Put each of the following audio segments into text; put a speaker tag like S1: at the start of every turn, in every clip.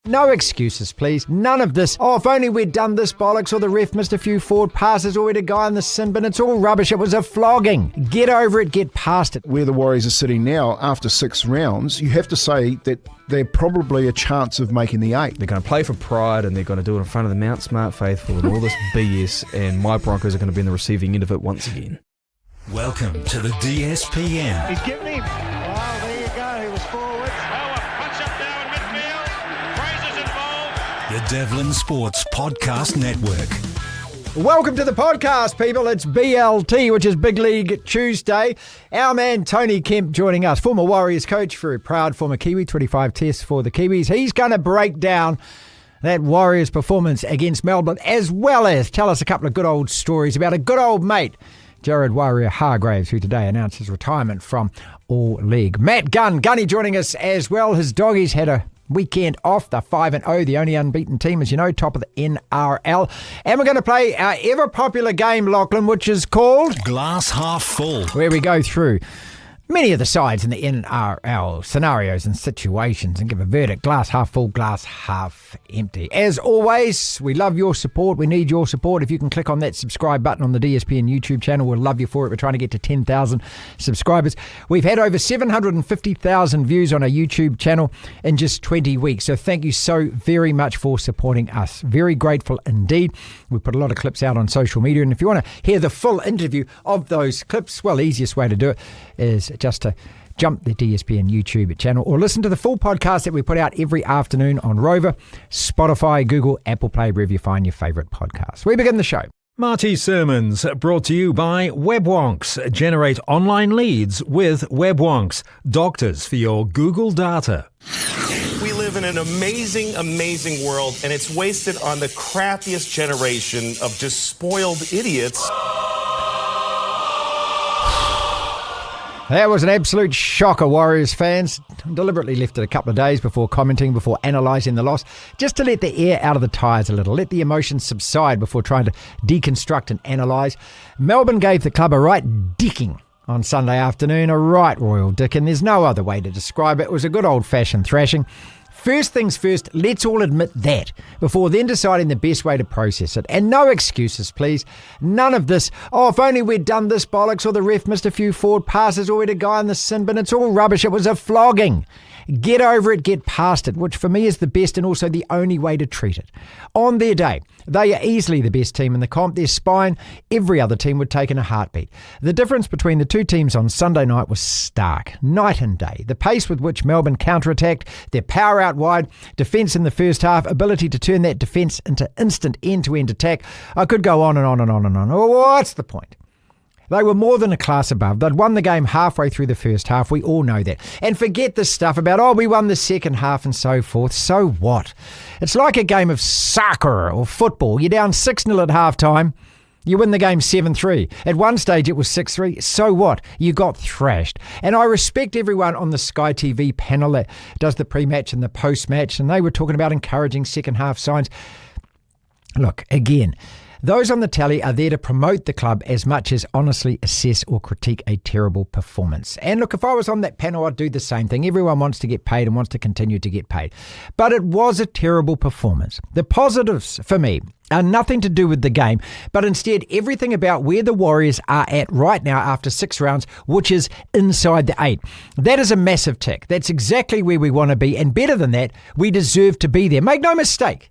S1: No excuses, please. None of this, oh, if only we'd done this bollocks, or the ref missed a few forward passes, or we had a guy in the sin bin. It's all rubbish. It was a flogging. Get over it. Get past it.
S2: Where the Warriors are sitting now, after 6 rounds, you have to say that they're probably a chance of making the 8.
S3: They're going to play for pride, and they're going to do it in front of the Mount Smart faithful and all this BS, and my Broncos are going to be in the receiving end of it once again.
S4: Welcome to the DSPN.
S5: He's getting him. Oh, there you go. He was forward.
S6: Oh, a punch up now in midfield. Fraser's involved.
S4: The Devlin Sports Podcast Network.
S1: Welcome to the podcast, people. It's BLT, which is Big League Tuesday. Our man Tony Kemp joining us, former Warriors coach, very proud former Kiwi, 25 tests for the Kiwis. He's going to break down that Warriors performance against Melbourne, as well as tell us a couple of good old stories about a good old mate, Jared Warrior Hargraves, who today announced his retirement from All League. Matt Gunny joining us as well. His doggies had a weekend off. They're 5-0, the only unbeaten team, as you know, top of the NRL. And we're going to play our ever-popular game, Lachlan, which is called
S4: Glass Half Full,
S1: where we go through many of the sides in the NRL scenarios and situations and give a verdict. Glass half full, glass half empty. As always, we love your support. We need your support. If you can click on that subscribe button on the DSPN YouTube channel, we'll love you for it. We're trying to get to 10,000 subscribers. We've had over 750,000 views on our YouTube channel in just 20 weeks. So thank you so very much for supporting us. Very grateful indeed. We put a lot of clips out on social media. And if you want to hear the full interview of those clips, well, the easiest way to do it is just to jump the DSPN YouTube channel or listen to the full podcast that we put out every afternoon on Rover, Spotify, Google, Apple Play, wherever you find your favourite podcast. We begin the show.
S3: Marty's sermons brought to you by WebWonks. Generate online leads with WebWonks. Doctors for your Google data.
S7: We live in an amazing, amazing world, and it's wasted on the crappiest generation of just spoiled idiots.
S1: That was an absolute shocker, Warriors fans. Deliberately left it a couple of days before commenting, before analysing the loss, just to let the air out of the tyres a little, let the emotions subside before trying to deconstruct and analyse. Melbourne gave the club a right dicking on Sunday afternoon, a right royal dick, and there's no other way to describe it. It was a good old-fashioned thrashing. First things first, let's all admit that before then deciding the best way to process it. And no excuses, please. None of this, oh, if only we'd done this bollocks, or the ref missed a few forward passes, or we had a guy in the sin bin. It's all rubbish. It was a flogging. Get over it, get past it, which for me is the best and also the only way to treat it. On their day, they are easily the best team in the comp. Their spine, every other team would take in a heartbeat. The difference between the two teams on Sunday night was stark, night and day. The pace with which Melbourne counterattacked, their power out wide, defence in the first half, ability to turn that defence into instant end-to-end attack. I could go on and on and on and on. What's the point? They were more than a class above. They'd won the game halfway through the first half. We all know that. And forget this stuff about, oh, we won the second half and so forth. So what? It's like a game of soccer or football. You're down 6-0 at halftime. You win the game 7-3. At one stage, it was 6-3. So what? You got thrashed. And I respect everyone on the Sky TV panel that does the pre-match and the post-match. And they were talking about encouraging second half signs. Look, again, those on the tally are there to promote the club as much as honestly assess or critique a terrible performance. And look, if I was on that panel, I'd do the same thing. Everyone wants to get paid and wants to continue to get paid. But it was a terrible performance. The positives for me are nothing to do with the game, but instead everything about where the Warriors are at right now after 6 rounds, which is inside the 8. That is a massive tick. That's exactly where we want to be. And better than that, we deserve to be there. Make no mistake.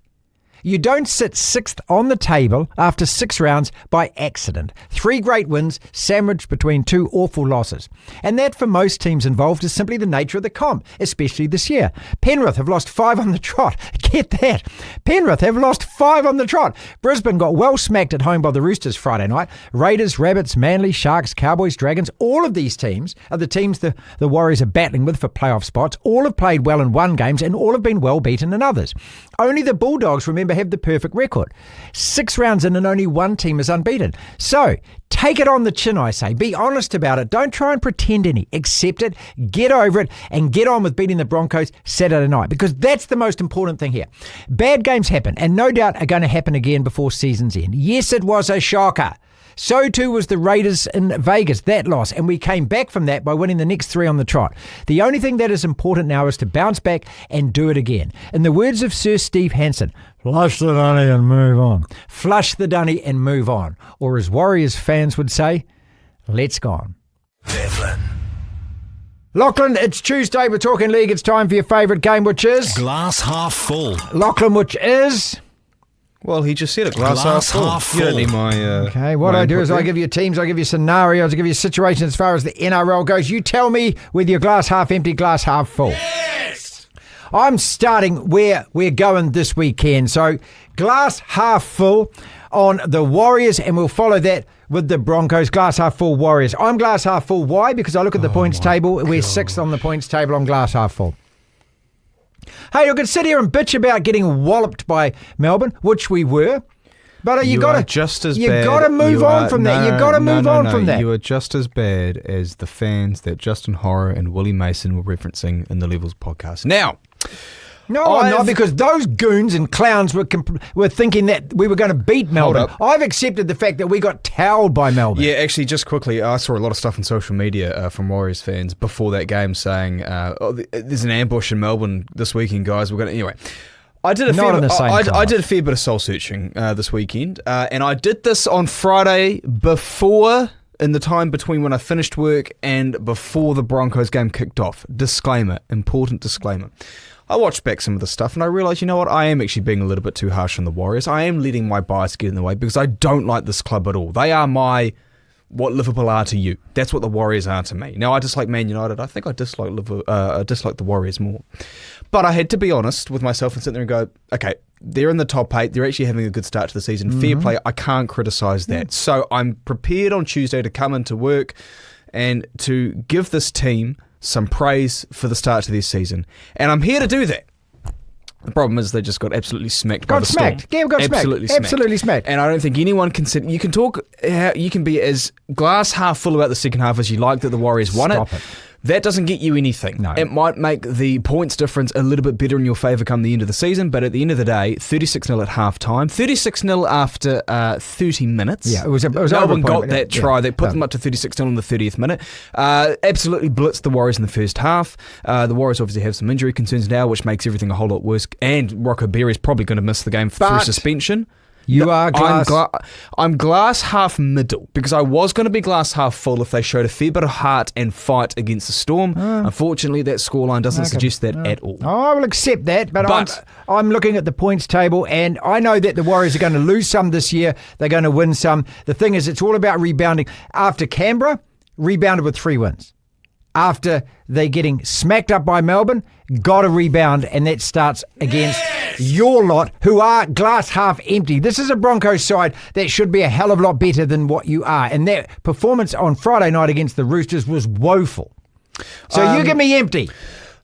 S1: You don't sit 6th on the table after 6 rounds by accident. 3 great wins sandwiched between 2 awful losses. And that for most teams involved is simply the nature of the comp, especially this year. Penrith have lost 5 on the trot. Get that. Penrith have lost 5 on the trot. Brisbane got well smacked at home by the Roosters Friday night. Raiders, Rabbits, Manly, Sharks, Cowboys, Dragons, all of these teams are the teams the Warriors are battling with for playoff spots. All have played well in one games and all have been well beaten in others. Only the Bulldogs, remember, have the perfect record. 6 rounds in and only one team is unbeaten. So take it on the chin, I say. Be honest about it. Don't try and pretend any. Accept it, get over it, and get on with beating the Broncos Saturday night, because that's the most important thing here. Bad games happen, and no doubt are going to happen again before season's end. Yes, it was a shocker. So too was the Raiders in Vegas, that loss, and we came back from that by winning the next 3 on the trot. The only thing that is important now is to bounce back and do it again. In the words of Sir Steve Hansen, flush the dunny and move on. Flush the dunny and move on. Or as Warriors fans would say, let's go on.
S4: Devlin.
S1: Lachlan, it's Tuesday, we're talking league. It's time for your favourite game, which is...
S4: Glass half full.
S1: Lachlan, which is...
S8: Well, he just said it. Glass half full. You don't need my...
S1: Okay, what I do is I give you teams, I give you scenarios, I give you situations as far as the NRL goes. You tell me whether you're glass half empty, glass half full.
S4: Yes!
S1: I'm starting where we're going this weekend. So glass half full on the Warriors, and we'll follow that with the Broncos. Glass half full Warriors. I'm glass half full. Why? Because I look at the points table. We're 6th on the points table. I'm glass half full. Hey, you could sit here and bitch about getting walloped by Melbourne, which we were. But you got to
S8: just as
S1: you
S8: bad.
S1: got to move on from that. You got to move on from that.
S8: You are just as bad as the fans that Justin Horror and Willie Mason were referencing in the Levels podcast. Now,
S1: no, I'm not, because those goons and clowns were thinking that we were going to beat Melbourne. I've accepted the fact that we got towelled by Melbourne.
S8: Yeah, actually, just quickly, I saw a lot of stuff on social media from Warriors fans before that game saying, there's an ambush in Melbourne this weekend, guys. We're going to... Anyway, I did a fair bit of soul searching this weekend, and I did this on Friday before... in the time between when I finished work and before the Broncos game kicked off. Disclaimer, important disclaimer. I watched back some of the stuff and I realised, you know what, I am actually being a little bit too harsh on the Warriors. I am letting my bias get in the way because I don't like this club at all. They are what Liverpool are to you. That's what the Warriors are to me. Now, I dislike Man United. I think I dislike the Warriors more. But I had to be honest with myself and sit there and go, okay, they're in the top 8. They're actually having a good start to the season. Mm-hmm. Fair play. I can't criticise that. So I'm prepared on Tuesday to come into work and to give this team some praise for the start to this season. And I'm here to do that. The problem is they just got absolutely smacked by the Storm.
S1: Yeah, we got
S8: absolutely
S1: smacked. Absolutely smacked.
S8: And I don't think anyone can sit... You can be as glass half full about the second half as you like that the Warriors won it. That doesn't get you anything. No. It might make the points difference a little bit better in your favour come the end of the season, but at the end of the day, 36-0 at half-time, 36-0 after 30 minutes.
S1: Yeah, it was
S8: Melbourne got that try. They put them up to 36-0 in the 30th minute. Absolutely blitzed the Warriors in the first half. The Warriors obviously have some injury concerns now, which makes everything a whole lot worse, and Rocco Berry's probably going to miss the game through suspension. I'm glass half middle because I was going to be glass half full if they showed a fair bit of heart and fight against the Storm. Unfortunately, that scoreline doesn't suggest that at all.
S1: I will accept that, but I'm looking at the points table and I know that the Warriors are going to lose some this year. They're going to win some. The thing is, it's all about rebounding. After Canberra, rebounded with 3 wins. After they're getting smacked up by Melbourne, got to rebound, and that starts against your lot, who are glass half empty. This is a Broncos side that should be a hell of a lot better than what you are, and that performance on Friday night against the Roosters was woeful. So you give me empty.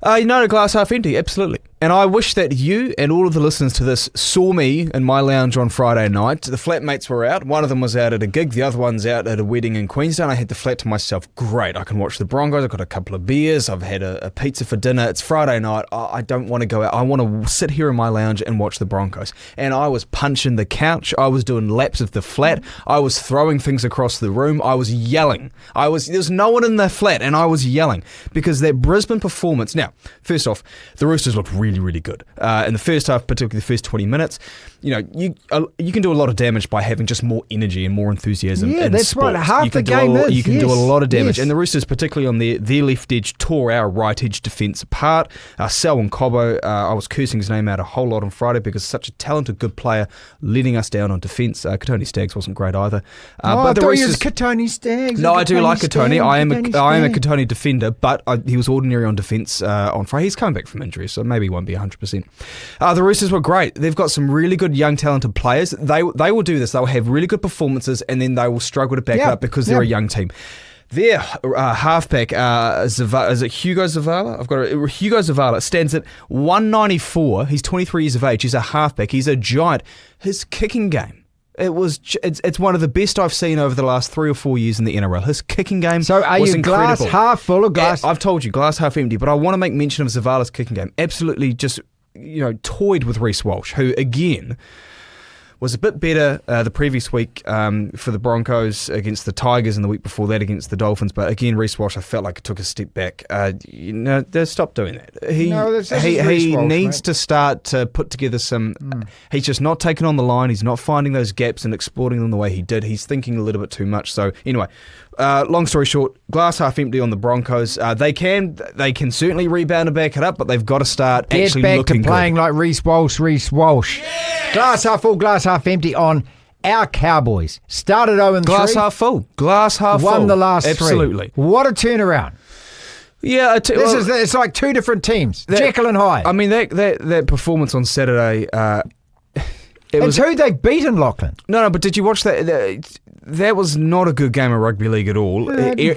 S8: Glass half empty, absolutely. And I wish that you and all of the listeners to this saw me in my lounge on Friday night. The flatmates were out. One of them was out at a gig. The other one's out at a wedding in Queenstown. I had the flat to myself. Great. I can watch the Broncos. I've got a couple of beers. I've had a pizza for dinner. It's Friday night. I don't want to go out. I want to sit here in my lounge and watch the Broncos. And I was punching the couch. I was doing laps of the flat. I was throwing things across the room. I was yelling. There's no one in the flat, and I was yelling because that Brisbane performance. Now, first off, the Roosters looked really, really good. In the first half, particularly the first 20 minutes, you can do a lot of damage by having just more energy and more enthusiasm.
S1: Yeah,
S8: in
S1: that's
S8: sports.
S1: right. Half the game is.
S8: You can do a lot of damage. Yes. And the Roosters, particularly on their left edge, tore our right edge defence apart. Sal and Cobbo, I was cursing his name out a whole lot on Friday because such a talented, good player letting us down on defence. Katoni Staggs wasn't great either.
S1: But the Roosters, Katoni Staggs.
S8: No, I do like Katoni. I am a Katoni defender, but he was ordinary on defence on Friday. He's coming back from injury, so maybe he won't be 100%. The Roosters were great. They've got some really good young talented players. They will do this. They'll have really good performances and then they will struggle to back it up because they're a young team. Their halfback, is it Hugo Zavala? Hugo Zavala stands at 194. He's 23 years of age. He's a halfback. He's a giant. His kicking game. It's one of the best I've seen over the last 3 or 4 years in the NRL. His kicking game
S1: so are
S8: was
S1: you
S8: incredible.
S1: Glass half full or glass?
S8: I've told you, glass half empty, but I want to make mention of Zavala's kicking game. Absolutely just, toyed with Reece Walsh, who, again, was a bit better the previous week for the Broncos against the Tigers, and the week before that against the Dolphins. But again, Reece Walsh, I felt like it took a step back. Stop doing that. He needs to start to put together some. He's just not taking on the line. He's not finding those gaps and exploiting them the way he did. He's thinking a little bit too much. So anyway, long story short, glass half empty on the Broncos. They can certainly rebound and back it up, but they've got to start actually
S1: back
S8: looking
S1: to playing
S8: good.
S1: like Reece Walsh. Yes! Glass half full, glass half empty on our Cowboys. Started 0-3.
S8: Glass half full. Glass half full.
S1: Won the last
S8: Absolutely.
S1: 3. What a turnaround.
S8: Yeah,
S1: it's like two different teams. Jekyll and Hyde.
S8: I mean, that performance on Saturday.
S1: It's who they've beaten, Lachlan.
S8: No, but did you watch that? That was not a good game of rugby league at all.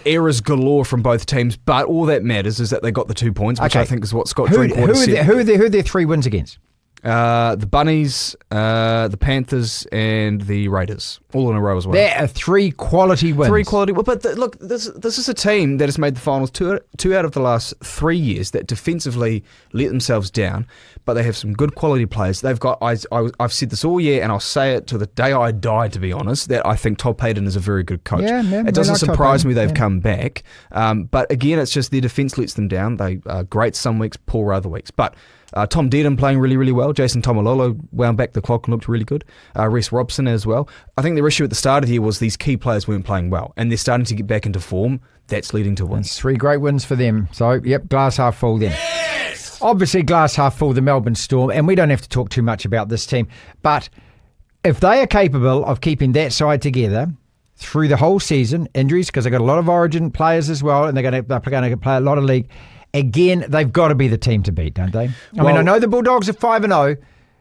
S8: Errors galore from both teams, but all that matters is that they got the 2 points, which I think is what Scott Drinkwater said.
S1: Who are their 3 wins against?
S8: The Bunnies, the Panthers, and the Raiders, all in a row as well.
S1: There are 3 quality wins.
S8: 3 quality. Well, but look, this is a team that has made the finals two out of the last 3 years that defensively let themselves down, but they have some good quality players. They've got. I've said this all year, and I'll say it to the day I die. To be honest, that I think Todd Payton is a very good coach.
S1: Yeah, man,
S8: it doesn't surprise me they've come back, but again, it's just their defence lets them down. They are great some weeks, poor other weeks, but. Tom Dearden playing really, really well. Jason Tomalolo wound back the clock and looked really good. Reece Robson as well. I think their issue at the start of the year was these key players weren't playing well, and they're starting to get back into form. That's leading to wins.
S1: That's 3 great wins for them. So, yep, glass half full then. Yes! Obviously, glass half full, the Melbourne Storm, and we don't have to talk too much about this team, but if they are capable of keeping that side together through the whole season, injuries, because they've got a lot of Origin players as well, and they're going to play a lot of league. Again, they've got to be the team to beat, don't they? I mean, I know the Bulldogs are 5-0,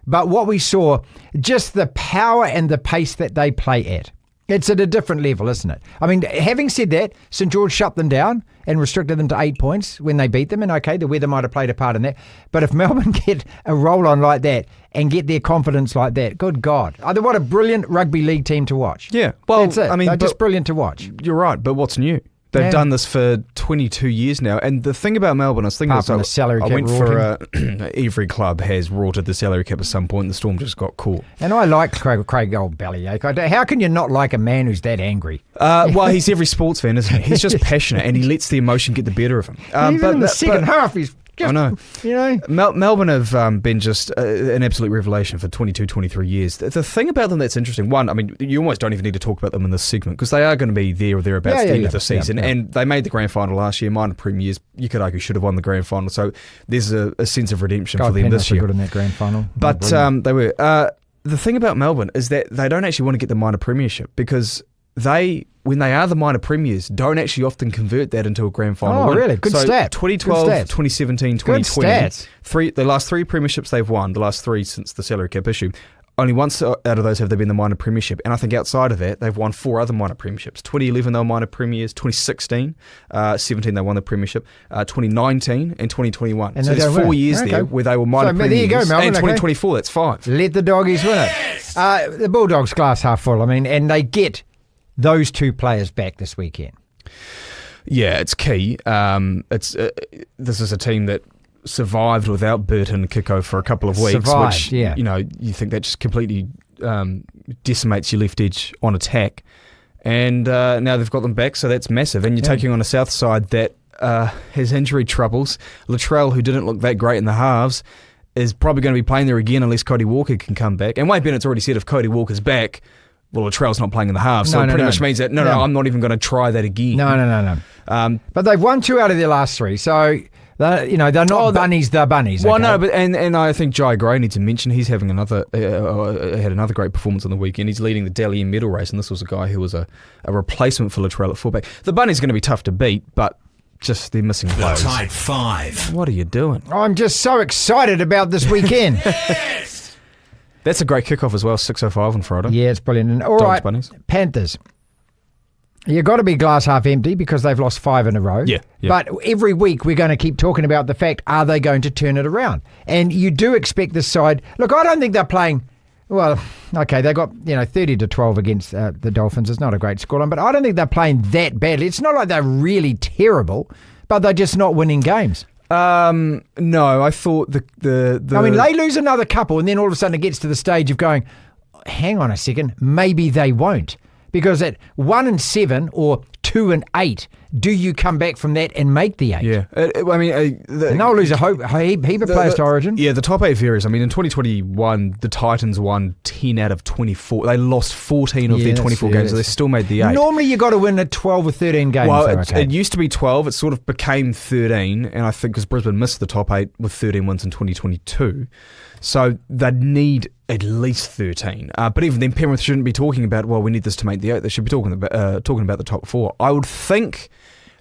S1: but what we saw, just the power and the pace that they play at, it's at a different level, isn't it? I mean, having said that, St George shut them down and restricted them to 8 points when they beat them, and okay, the weather might have played a part in that, but if Melbourne get a roll on like that and get their confidence like that, good God. What a brilliant rugby league team to watch.
S8: Yeah, well,
S1: that's it. I mean, they're just brilliant to watch.
S8: You're right, but what's new? They've done this for 22 years now. And the thing about Melbourne, I was thinking,
S1: the salary cap
S8: went for every club has rorted the salary cap at some point, and the Storm just got caught.
S1: And I like Craig old Bellyache. How can you not like a man who's that angry?
S8: Well, he's every sports fan, isn't he? He's just passionate, and he lets the emotion get the better of him.
S1: Even in the second half, he's just,
S8: I know.
S1: You know?
S8: Melbourne have been just an absolute revelation for 22, 23 years. The thing about them that's interesting, one, I mean, you almost don't even need to talk about them in this segment because they are going to be there or thereabouts at the end of the season. And they made the grand final last year. Minor premiers, you could argue, should have won the grand final. So there's a sense of redemption for them this year.
S1: Good in that grand final.
S8: But they were. The thing about Melbourne is that they don't actually want to get the minor premiership because when they are the minor premiers, don't actually often convert that into a grand final win.
S1: Really? Good stat.
S8: 2012, 2017, 2020.
S1: Good stats.
S8: The last 3 premierships they've won, the last 3 since the salary cap issue, only once out of those have they been the minor premiership. And I think outside of that, they've won 4 other minor premierships. 2011, they were minor premiers. 2016, 17, they won the premiership. 2019 and 2021. And so there's 4 years there where they were minor premiers.
S1: There you go, Melbourne.
S8: And 2024, that's 5.
S1: Let the doggies win it. The Bulldogs glass half full. I mean, and they get those 2 players back this weekend.
S8: Yeah, it's key. This is a team that survived without Burton and Kiko for a couple of weeks, which you think that just completely decimates your left edge on attack. And now they've got them back, so that's massive. And you're taking on a South side that has injury troubles. Latrell, who didn't look that great in the halves, is probably going to be playing there again unless Cody Walker can come back. And Wayne Bennett's already said if Cody Walker's back, well, Latrell's not playing in the half, so it pretty much means that, no, I'm not even going to try that again.
S1: No. But they've won 2 out of their last 3, so they're not bunnies, they're bunnies.
S8: Well, no, but and I think Jai Gray needs to mention he's having had another great performance on the weekend. He's leading the Dally M medal race, and this was a guy who was a replacement for Latrell at fullback. The bunnies are going to be tough to beat, but just they're missing players.
S4: The Tide 5.
S8: What are you doing?
S1: I'm just so excited about this weekend.
S8: That's a great kickoff as well, 6:05 on Friday.
S1: Yeah, it's brilliant. And all right, Panthers. You've got to be glass half empty because they've lost 5 in a row.
S8: Yeah.
S1: But every week we're going to keep talking about the fact, are they going to turn it around? And you do expect this side. Look, I don't think they're playing. Well, okay, they got 30-12 against the Dolphins. It's not a great scoreline, but I don't think they're playing that badly. It's not like they're really terrible, but they're just not winning games.
S8: No, I thought the I
S1: mean, they lose another couple, and then all of a sudden it gets to the stage of going, hang on a second, maybe they won't. Because at 1-7 or 2-8, do you come back from that and make the 8?
S8: Yeah.
S1: And they'll lose a heap of players to Origin.
S8: Yeah, the top 8 varies. I mean, in 2021, the Titans won 10 out of 24. They lost 14 of their 24 games, so they still made the 8.
S1: Normally, you got to win at 12 or 13 games.
S8: Well, it used to be 12. It sort of became 13, and I think because Brisbane missed the top 8 with 13 wins in 2022. So they'd need at least 13. But even then, Penrith shouldn't be talking about, well, we need this to make the 8. They should be talking about the top 4. I would think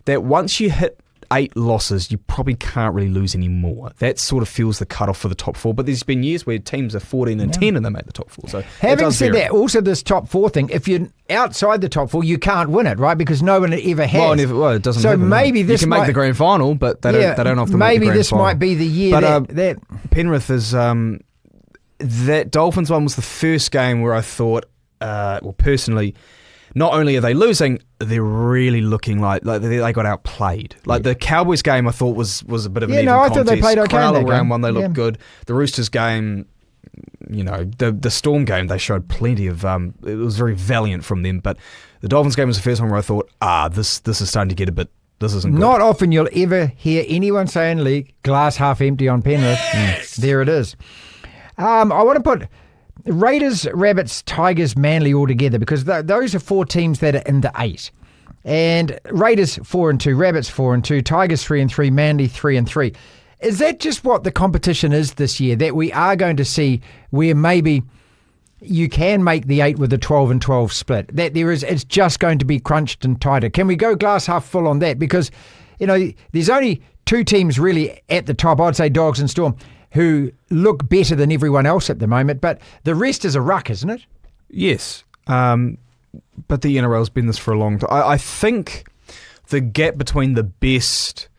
S8: that once you hit 8 losses, you probably can't really lose any more. That sort of feels the cutoff for the top 4. But there's been years where teams are 14 and 10 and they make the top 4. So
S1: having said that, also this top 4 thing, if you're outside the top 4, you can't win it, right? Because no one ever has.
S8: Well, it doesn't.
S1: So
S8: happen,
S1: maybe this
S8: you can make the grand final, but they don't often.
S1: Maybe
S8: make the grand
S1: this
S8: final.
S1: might be the year that
S8: Penrith is. That Dolphins one was the first game where I thought, personally, not only are they losing, they're really looking like they got outplayed. Like the Cowboys game, I thought was a bit of an even contest.
S1: I thought they played okay.
S8: Cronulla round one, they looked good. The Roosters game, the Storm game, they showed plenty of. It was very valiant from them, but the Dolphins game was the first one where I thought, this is starting to get a bit. This isn't good.
S1: Not often you'll ever hear anyone say in league, glass half empty on Penrith. Yes. There it is. I want to put Raiders, Rabbits, Tigers, Manly all together because those are 4 teams that are in the 8. And Raiders 4-2, Rabbits 4-2, Tigers 3-3, Manly 3-3. Is that just what the competition is this year? That we are going to see where maybe you can make the 8 with a 12-12 split? That it's just going to be crunched and tighter. Can we go glass half full on that? Because there's only 2 teams really at the top. I'd say Dogs and Storm, who look better than everyone else at the moment, but the rest is a ruck, isn't it?
S8: Yes, but the NRL's been this for a long time. I think the gap between the best,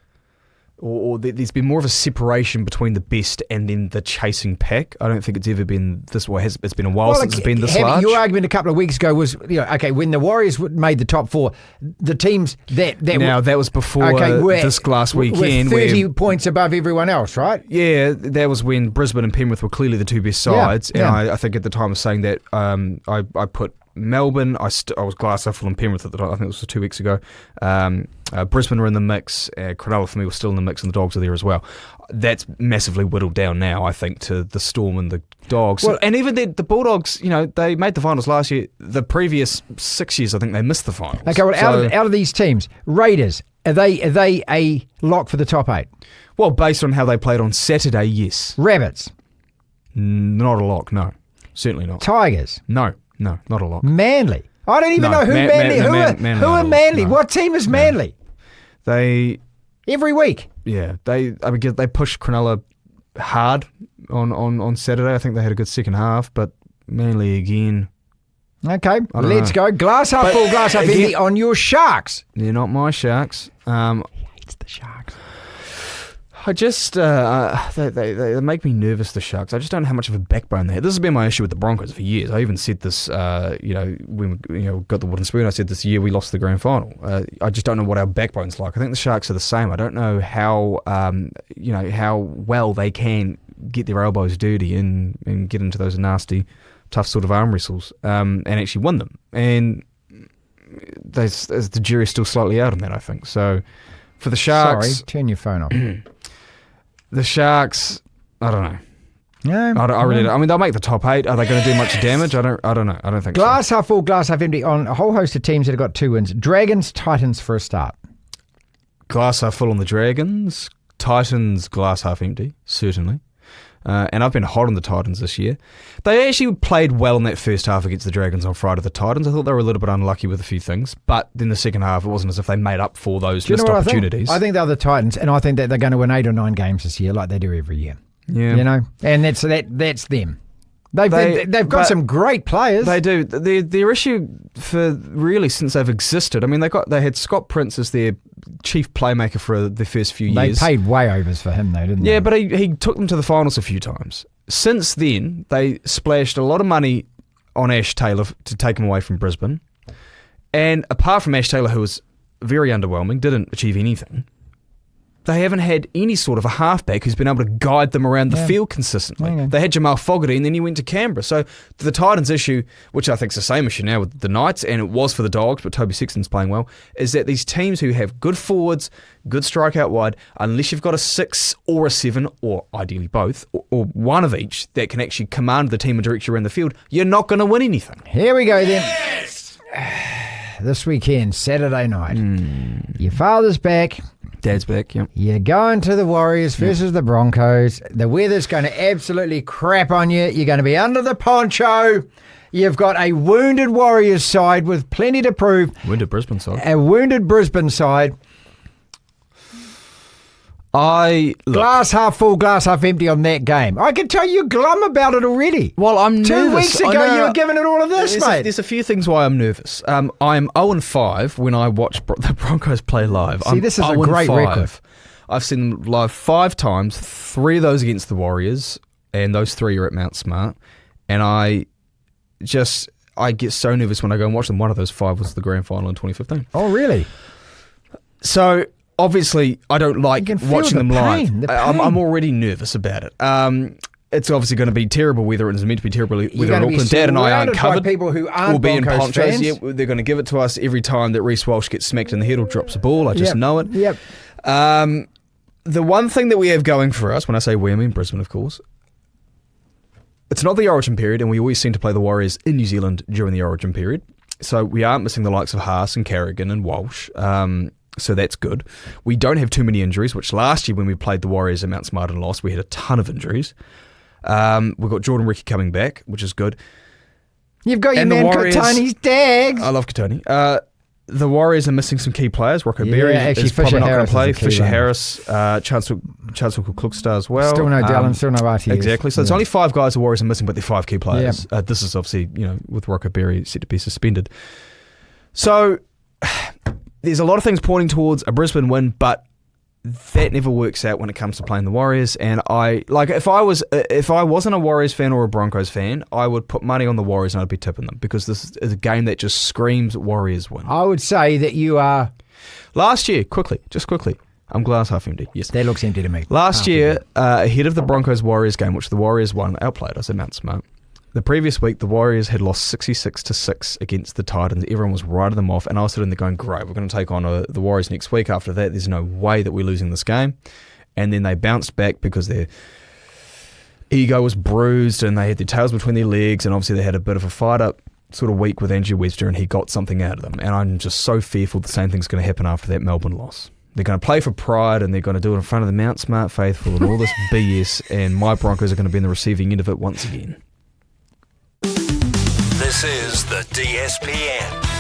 S8: or there's been more of a separation between the best and then the chasing pack. I don't think it's ever been this way. It's been a while since it's been this large.
S1: Your argument a couple of weeks ago was, when the Warriors made the top 4, the teams that
S8: was before this last weekend.
S1: Were 30 points above everyone else, right?
S8: Yeah, that was when Brisbane and Penrith were clearly the 2 best sides. And I think at the time of saying that, I put Melbourne, I was glass half full on Penrith at the time. I think it was 2 weeks ago. Brisbane were in the mix. Cronulla for me was still in the mix, and the Dogs are there as well. That's massively whittled down now, I think, to the Storm and the Dogs. Well, and even the Bulldogs, they made the finals last year. The previous 6 years, I think they missed the finals.
S1: Okay, well, out of these teams, Raiders, are they a lock for the top 8?
S8: Well, based on how they played on Saturday, yes.
S1: Rabbits?
S8: Not a lock, no. Certainly not.
S1: Tigers?
S8: No, not a lot.
S1: Manly? I don't even know who Manly. Who are Manly? No. What team is Manly?
S8: They
S1: every week.
S8: Yeah, they pushed Cronulla hard on Saturday. I think they had a good second half, but Manly again.
S1: Okay, let's go. Glass half full, glass half empty on your Sharks.
S8: They're not my Sharks.
S1: He hates the Sharks.
S8: I just, they make me nervous, the Sharks. I just don't know how much of a backbone they have. This has been my issue with the Broncos for years. I even said this, when we got the wooden spoon, I said this year we lost the grand final. I just don't know what our backbone's like. I think the Sharks are the same. I don't know how, how well they can get their elbows dirty and get into those nasty, tough sort of arm wrestles and actually win them. And the jury's still slightly out on that, I think. So for the Sharks...
S1: Sorry, turn your phone off.
S8: The Sharks, I don't know.
S1: Yeah,
S8: I really don't. I mean, they'll make the top 8. Are they going to do much damage? I don't know. I don't think
S1: glass
S8: so.
S1: Half full, glass half empty on a whole host of teams that have got 2 wins. Dragons, Titans for a start.
S8: Glass half full on the Dragons. Titans, glass half empty, certainly. And I've been hot on the Titans this year. They actually played well in that first half against the Dragons on Friday, the Titans. I thought they were a little bit unlucky with a few things, but then the second half, it wasn't as if they made up for those missed opportunities.
S1: I think they're the Titans, and I think that they're going to win 8 or 9 games this year like they do every year.
S8: Yeah.
S1: And that's them. They've got some great players.
S8: They do. Their issue for really since they've existed, I mean, they had Scott Prince as their chief playmaker for the first few years.
S1: They paid way overs for him though, didn't they?
S8: Yeah, but he took them to the finals a few times. Since then, they splashed a lot of money on Ash Taylor to take him away from Brisbane. And apart from Ash Taylor, who was very underwhelming, didn't achieve anything, They haven't had any sort of a halfback who's been able to guide them around the field consistently.
S1: Okay.
S8: They had Jamal Fogarty and then he went to Canberra. So the Titans issue, which I think is the same issue now with the Knights, and it was for the Dogs, but Toby Sexton's playing well, is that these teams who have good forwards, good strike out wide, unless you've got a 6 or a 7, or ideally both, or one of each that can actually command the team and direct you around the field, you're not going to win anything.
S1: Here we go then. This weekend, Saturday night. Your father's back.
S8: Dad's back, yeah.
S1: You're going to the Warriors versus the Broncos. The weather's going to absolutely crap on you. You're going to be under the poncho. You've got a wounded Warriors side with plenty to prove.
S8: Wounded Brisbane side.
S1: A wounded Brisbane side. Glass half full, glass half empty on that game. I can tell you're glum about it already.
S8: Well, I'm nervous.
S1: 2 weeks ago, you were giving it all of this, mate.
S8: There's a few things why I'm nervous. I'm 0-5 when I watch the Broncos play live.
S1: See, this is a great record.
S8: I've seen them live 5 times, 3 of those against the Warriors, and those 3 are at Mount Smart. And I get so nervous when I go and watch them. One of those 5 was the grand final in 2015.
S1: Oh, really?
S8: So obviously, I don't like watching them live.
S1: The pain.
S8: I'm already nervous about it. It's obviously going to be terrible weather. It's meant to be terrible weather in Auckland. Dad and I aren't covered.
S1: People who aren't
S8: we'll be in
S1: Broncos
S8: ponchos.
S1: fans.
S8: Yeah, they're going to give it to us every time that Reece Walsh gets smacked in the head or drops a ball. I just know it.
S1: Yep.
S8: The one thing that we have going for us, when I say we, I mean Brisbane, of course, it's not the Origin period, and we always seem to play the Warriors in New Zealand during the Origin period. So we aren't missing the likes of Haas and Carrigan and Walsh. So that's good. We don't have too many injuries, which last year when we played the Warriors at Mount Smart and lost, we had a ton of injuries. We've got Jordan Ricky coming back, which is good.
S1: You've got your man Katani's Dags.
S8: I love Katani. The Warriors are missing some key players. Rocco Berry is
S1: Fisher
S8: probably not going
S1: Harris
S8: to play.
S1: is a key
S8: Fisher
S1: one.
S8: Harris, Chancellor Klukstar as well.
S1: Still no Dallin, still no RTS.
S8: Exactly. So it's only 5 guys the Warriors are missing, but they're 5 key players. This is obviously, with Rocco Berry set to be suspended. So there's a lot of things pointing towards a Brisbane win, but that never works out when it comes to playing the Warriors. And if I wasn't a Warriors fan or a Broncos fan, I would put money on the Warriors and I'd be tipping them, because this is a game that just screams Warriors win.
S1: I would say that you are...
S8: Last year, quickly, I'm glass half empty. Yes,
S1: that looks empty to me.
S8: Last year, ahead of the Broncos-Warriors game, which the Warriors won, outplayed us at Mount Smart. The previous week, the Warriors had lost 66-6 against the Titans. Everyone was writing them off, and I was sitting there going, great, we're going to take on the Warriors next week. After that, there's no way that we're losing this game. And then they bounced back because their ego was bruised and they had their tails between their legs, and obviously they had a bit of a fight-up sort of week with Andrew Webster, and he got something out of them. And I'm just so fearful the same thing's going to happen after that Melbourne loss. They're going to play for pride, and they're going to do it in front of the Mount Smart faithful and all this BS, and my Broncos are going to be in the receiving end of it once again.
S4: This is the DSPN